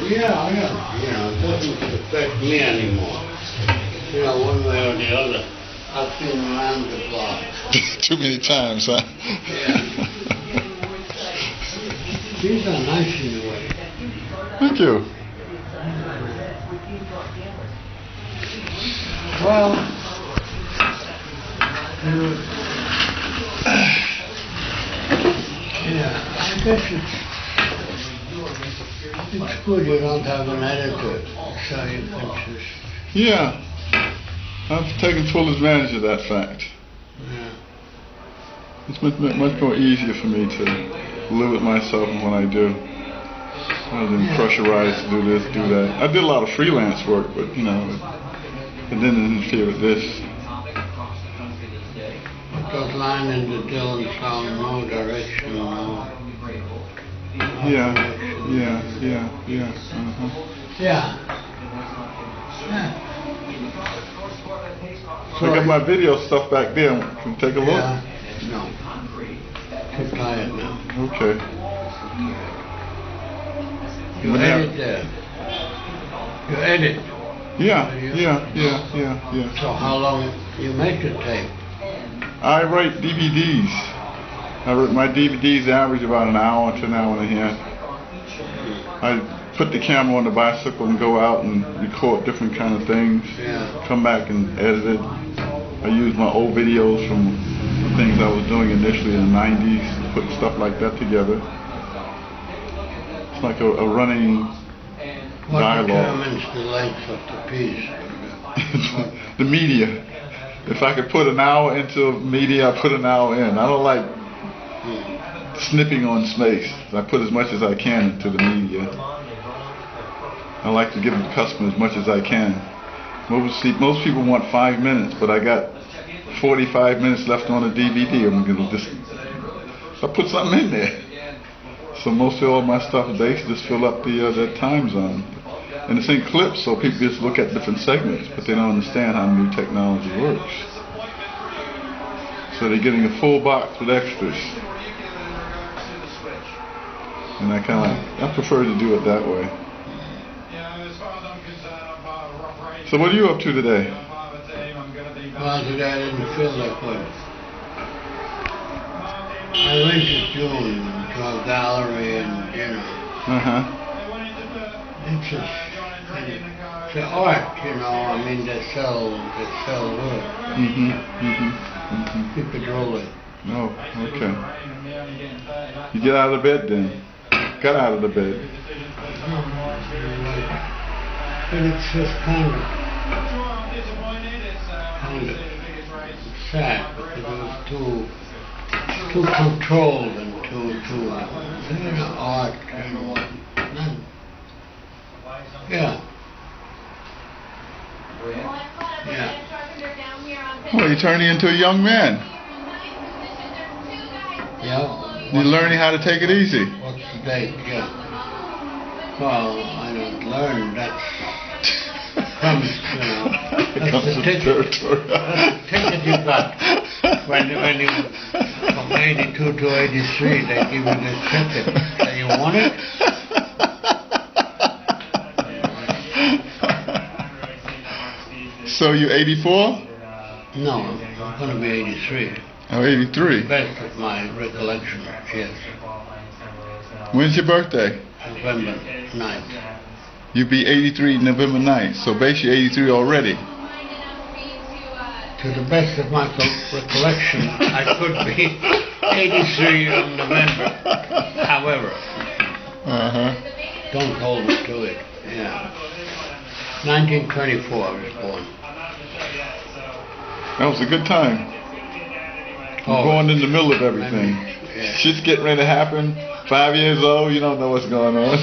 Yeah. It doesn't affect me anymore. One way or the other. I've been around the block. Too many times, huh? Yeah. These are nice in a way. Thank you. Well, yeah, I guess it's good you don't have an editor, so you can just... Yeah. I've taken full advantage of that fact. Yeah. It's much more easier for me to live with myself in what I do, rather than pressurized to do this, do that. I did a lot of freelance work, but it didn't interfere with this. Those lines in the Dylan song, no direction, no... Yeah. Yeah. So I got my video stuff back there. Can you take a look? Yeah. No. Too tired now. Okay. You edit there. You edit. Yeah. So how long you make the tape? I write DVDs. My DVDs average about an hour to an hour and a half. I put the camera on the bicycle and go out and record different kind of things. Yeah. Come back and edit it. I use my old videos from things I was doing initially in the 90s, put stuff like that together. It's like a running dialogue. What determines the length of the piece? The media. If I could put an hour into media, I put an hour in. I don't like snipping on space. I put as much as I can into the media. I like to give the customer as much as I can. Most people want 5 minutes, but I got 45 minutes left on a DVD. I'm gonna just I put something in there. So most of all my stuff basically just fill up the time zone. And it's in clips, so people just look at different segments, but they don't understand how new technology works. So they're getting a full box with extras. And I prefer to do it that way. So what are you up to today? Well, today I didn't feel like good. I went to June to a gallery and it's just the art, I mean they sell work. Keep it rolling. Oh, okay. You get out of bed then? Got out of the bed. But it's just kind of sad because it was too controlled and too art and yeah. Well, you're turning into a young man. Yeah. You're learning how to take it easy. What's the date? Yeah. Well, I don't learn. That comes, that's the ticket. That's the ticket you got. When you from 82 to 83, they give you this ticket. So you want it? So you 84? No, I'm going to be 83. Oh, 83. Best of my recollection, yes. When's your birthday? November 9th. You'll be 83 November 9th, so basically 83 already. To the best of my recollection, I could be 83 in November. However, don't hold me to it. Yeah. 1924 I was born. That was a good time. Born in the middle of everything. Shit's getting ready to happen. 5 years old, you don't know what's going on.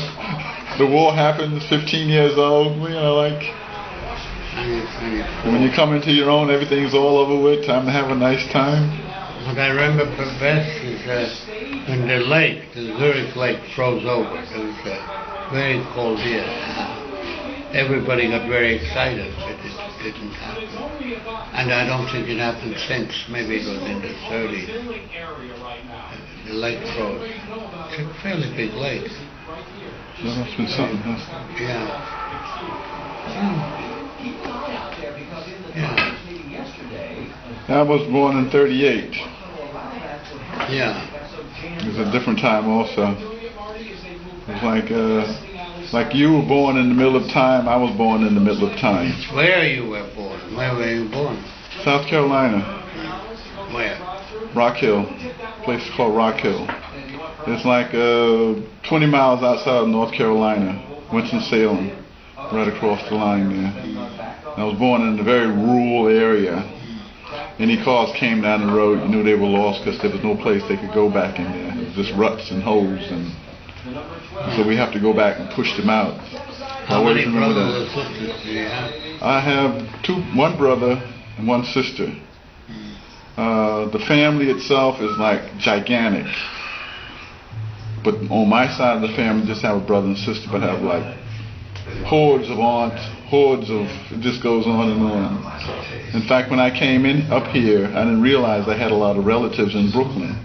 The war happens, 15 years old, when you come into your own, everything's all over with, time to have a nice time. What I remember best is when the Zurich Lake froze over. It was very cold here. Everybody got very excited, but it didn't happen. And I don't think it happened since. Maybe it was in the 30s. the lake road. It's a fairly big lake. That must have been something, huh? Yeah. Yeah. I was born in 38. Yeah. It was a different time also. It was like you were born in the middle of time, I was born in the middle of time. Where you were born? Where were you born? South Carolina. Where? Rock Hill. A place called Rock Hill. It's like 20 miles outside of North Carolina. Winston-Salem. Right across the line there. I was born in a very rural area. Any cars came down the road, you knew they were lost because there was no place they could go back in there. It was just ruts and holes, and so we have to go back and push them out. How many brothers or sisters do you have? I have one brother and one sister. The family itself is like gigantic, but on my side of the family, just have a brother and sister, but have like hordes of aunts, hordes of, it just goes on and on. In fact, when I came in up here, I didn't realize I had a lot of relatives in Brooklyn.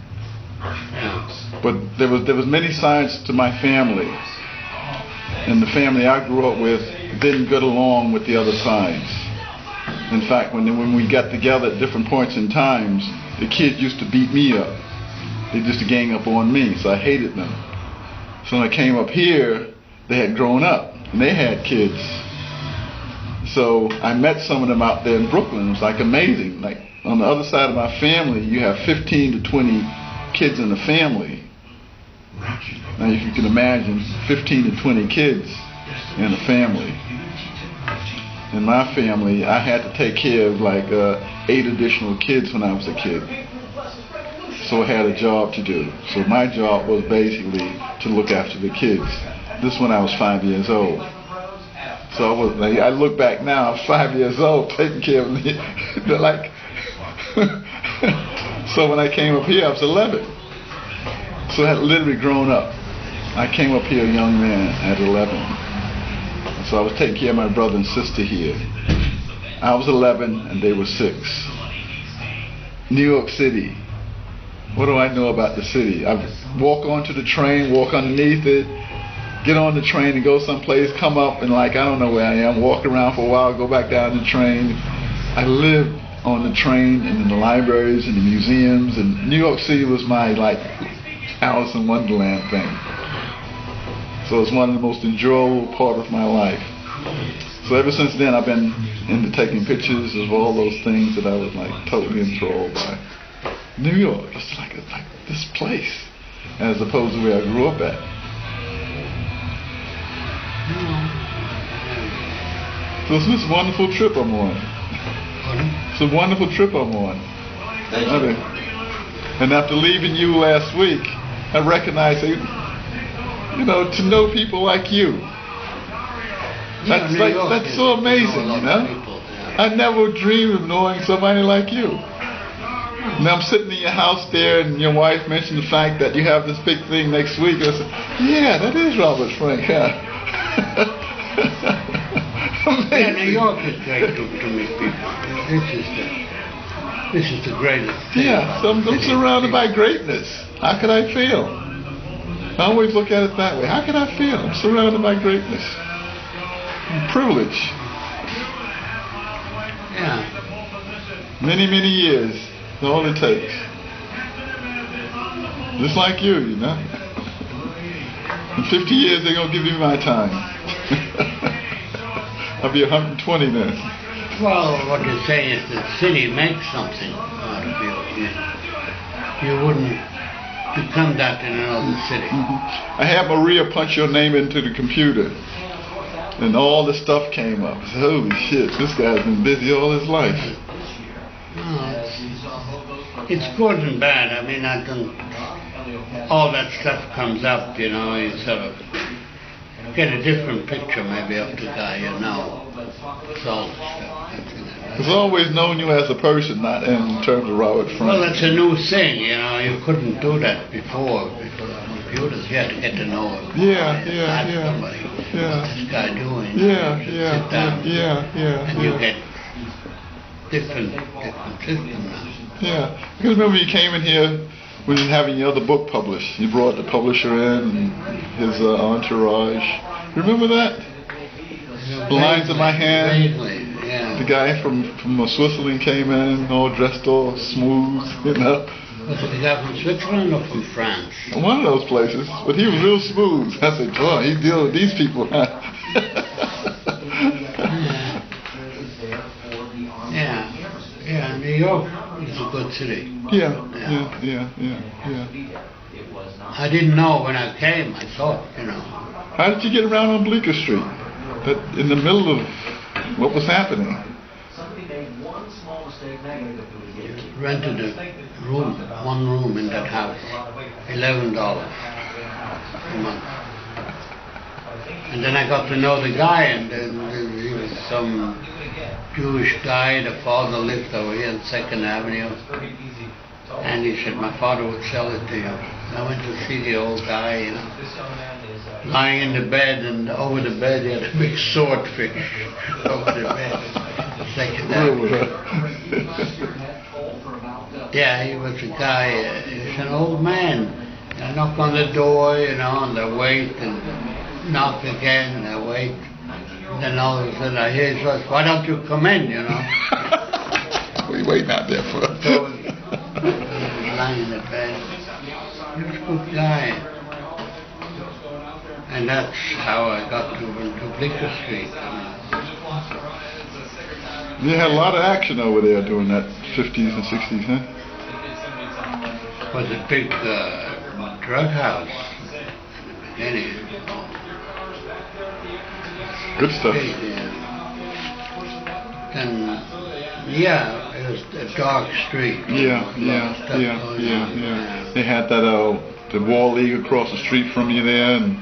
But there was many sides to my family, and the family I grew up with didn't get along with the other sides. In fact, when we got together at different points in times, the kids used to beat me up. They used to gang up on me, so I hated them. So when I came up here, they had grown up and they had kids. So I met some of them out there in Brooklyn. It was like amazing. Like on the other side of my family, you have 15 to 20 kids in the family. Now if you can imagine 15 to 20 kids in a family. In my family, I had to take care of like 8 additional kids when I was a kid. So I had a job to do. So my job was basically to look after the kids. This when I was 5 years old. So I look back now, I was 5 years old, taking care of them. They're like, so when I came up here, I was 11. So I had literally grown up. I came up here a young man at 11. So I was taking care of my brother and sister here. I was 11 and they were 6. New York City. What do I know about the city? I walk onto the train, walk underneath it, get on the train and go someplace, come up and like, I don't know where I am, walk around for a while, go back down the train. I lived on the train and in the libraries and the museums, and New York City was my like Alice in Wonderland thing. So it's one of the most enjoyable part of my life. So ever since then I've been into taking pictures of all those things that I was like totally enthralled by. New York, it's like this place, as opposed to where I grew up at. So it's this wonderful trip I'm on. It's a wonderful trip I'm on. Thank you. And after leaving you last week, I recognized, to know people like you. That's so amazing, you know? I never dreamed of knowing somebody like you. Now I'm sitting in your house there, and your wife mentioned the fact that you have this big thing next week. I said, yeah, that is Robert Frank, huh? Yeah, New York is great to meet people. This is the greatest thing. Yeah, so I'm surrounded by greatness. How could I fail? I always look at it that way. How can I fail? I'm surrounded by greatness. Privilege. Yeah. Many, many years. That's all it takes. Just like you, you know. In 50 years, they're going to give me my time. I'll be 120 then. Well, what you're saying is the city makes something out of you. You wouldn't become that in another city. I had Maria punch your name into the computer, and all the stuff came up. I said, holy shit, this guy's been busy all his life. No, it's good and bad. I mean, all that stuff comes up, you sort of get a different picture maybe of the guy you know. It's all the stuff. I've always known you as a person, not in terms of Robert Frank. Well, it's a new thing, you couldn't do that before computers. You had to get to know him. Somebody. What's this guy doing? Sit down. And you get different system now. Yeah, because remember you came in here when you're having your other book published. You brought the publisher in, and his entourage. Remember that? The Lines of My Hand. Vaguely, yeah. The guy from Switzerland came in, all dressed all smooth, you know. Was it the guy from Switzerland or from France? One of those places, but he was real smooth. I said, "Oh, he deal with these people." Huh? Yeah. New York is a good city. Yeah. I didn't know when I came. I thought, you know. How did you get around on Bleecker Street? That in the middle of what was happening? Rented a room, one room in that house, $11 a month. And then I got to know the guy, and he was some Jewish guy. The father lived over here on 2nd Avenue. And he said, my father would sell it to you. I went to see the old guy, you know, lying in the bed, and over the bed he had a big swordfish over the bed. 2nd Avenue. Yeah, he was a guy, he was an old man. I knock on the door, you know, and I wait, and knock again, and I wait. And then all of a sudden I hear his voice, why don't you come in, you know? What are you waiting out there for? So, lying in the bed. He was a good guy. And that's how I got to Bleecker Street. You had a lot of action over there during that 50s and 60s, huh? It was a big drug house in the beginning. Good stuff. Big, and yeah, it was a dark street. Yeah. They had that the Wall League across the street from you there, and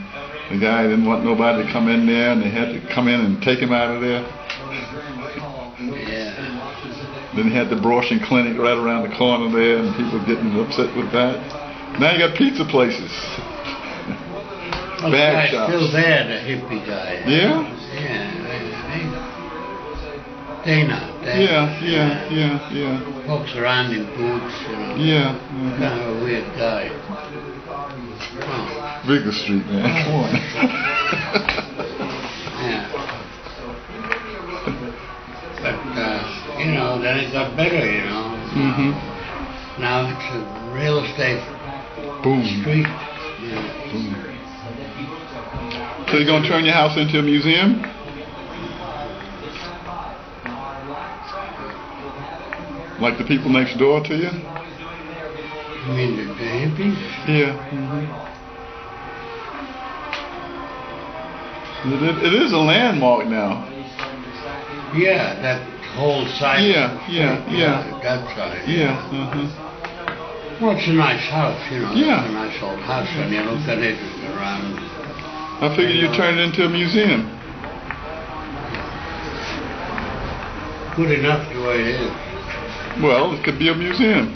the guy didn't want nobody to come in there, and they had to come in and take him out of there. Yeah. Then they had the abortion clinic right around the corner there, and people getting upset with that. Now you got pizza places. Well, Bag the guy's shops. still there, the hippie guy. Yeah? Yeah. Dana. Yeah. Walks around in boots, you know. Yeah. Kind of a weird guy. Oh, Bleecker Street, man. Come on. yeah. But, you know, then it got better, you know. Mm-hmm. Now it's a real estate Boom. street. Yeah. Boom. So you're going to turn your house into a museum? Like the people next door to you? You mean the hippies? Yeah. It is a landmark now. Yeah, that whole side. Yeah. That side. Yeah. Well, it's a nice house, you know. Yeah. It's a nice old house when you look at it around. I figured you'd turn it into a museum. Good enough the way it is. Well, it could be a museum.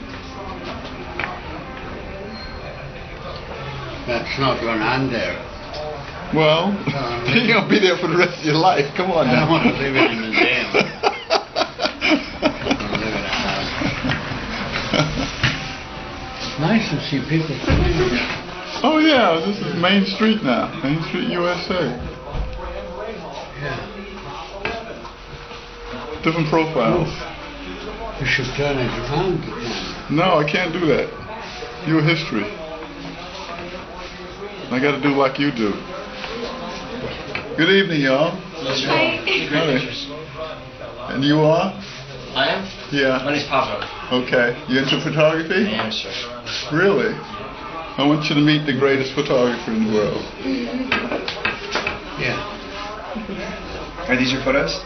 That's not when I'm there. Well, you're going to be there for the rest of your life. Come on I now. don't want to live in a museum. I want to live in a house. It's nice to see people coming here. Oh yeah, this is Main Street now. Main Street, USA. Yeah. Different profiles. You should turn it around again. No, I can't do that. Your history. I got to do like you do. Good evening, y'all. Hi. Howdy. And you are? I am? Yeah. My name's Pablo. Okay. You into photography? I am, sir. Really? I want you to meet the greatest photographer in the world. Yeah. Are these your photos?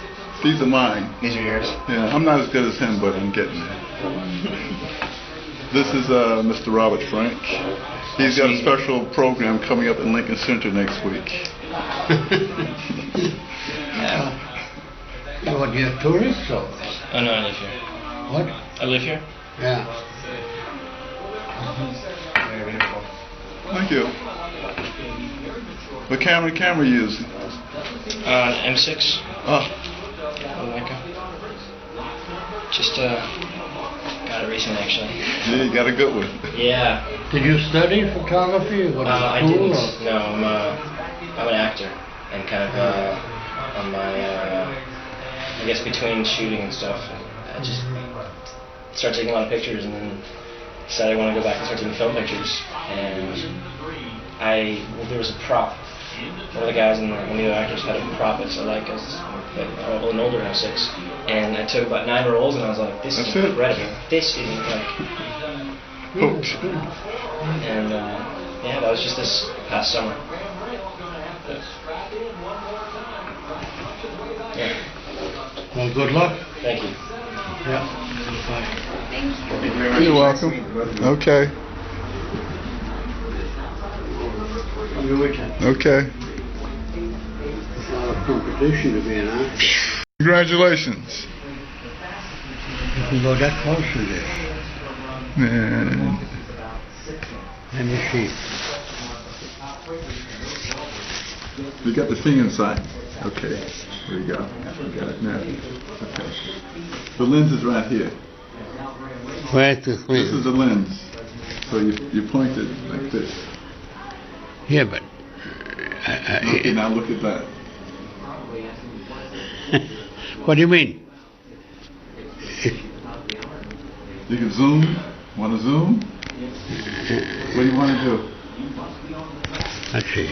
These are mine. These are yours? Yeah, I'm not as good as him, but I'm getting there. This is Mr. Robert Frank. He's got a special program coming up in Lincoln Center next week. What, you're a tourist or? Oh, no, I live here. What? I live here? Yeah. Very beautiful. Thank you. What camera you using? M6. Oh, Leica. Just got it recently, actually. yeah, you got a good one. Yeah. Did you study photography or go to I school? didn't. Or? No, I'm an actor, and kind of on my, I guess between shooting and stuff, I just started taking a lot of pictures, and then decided I want to go back and start taking film pictures. And there was a prop. One of the guys and one of the other actors had a prop that's like an older M6, and I took about 9 rolls, and I was like, this is That's it. incredible. This is like. Hooked. And yeah, that was just this past summer. Yeah. Well, good luck. Thank you. Yeah. Bye. You're welcome. Okay. Have a good weekend. Okay. It's not a competition to be an actor. Congratulations. You can go that close to this. Man. Let me see. You got the thing inside. Okay. There you go. We got it now. Okay. The lens is right here. Where's the This is the lens. So you point it like this. Yeah, but... Okay, now look at that. What do you mean? You can zoom. Want to zoom? What do you want to do? Let's see.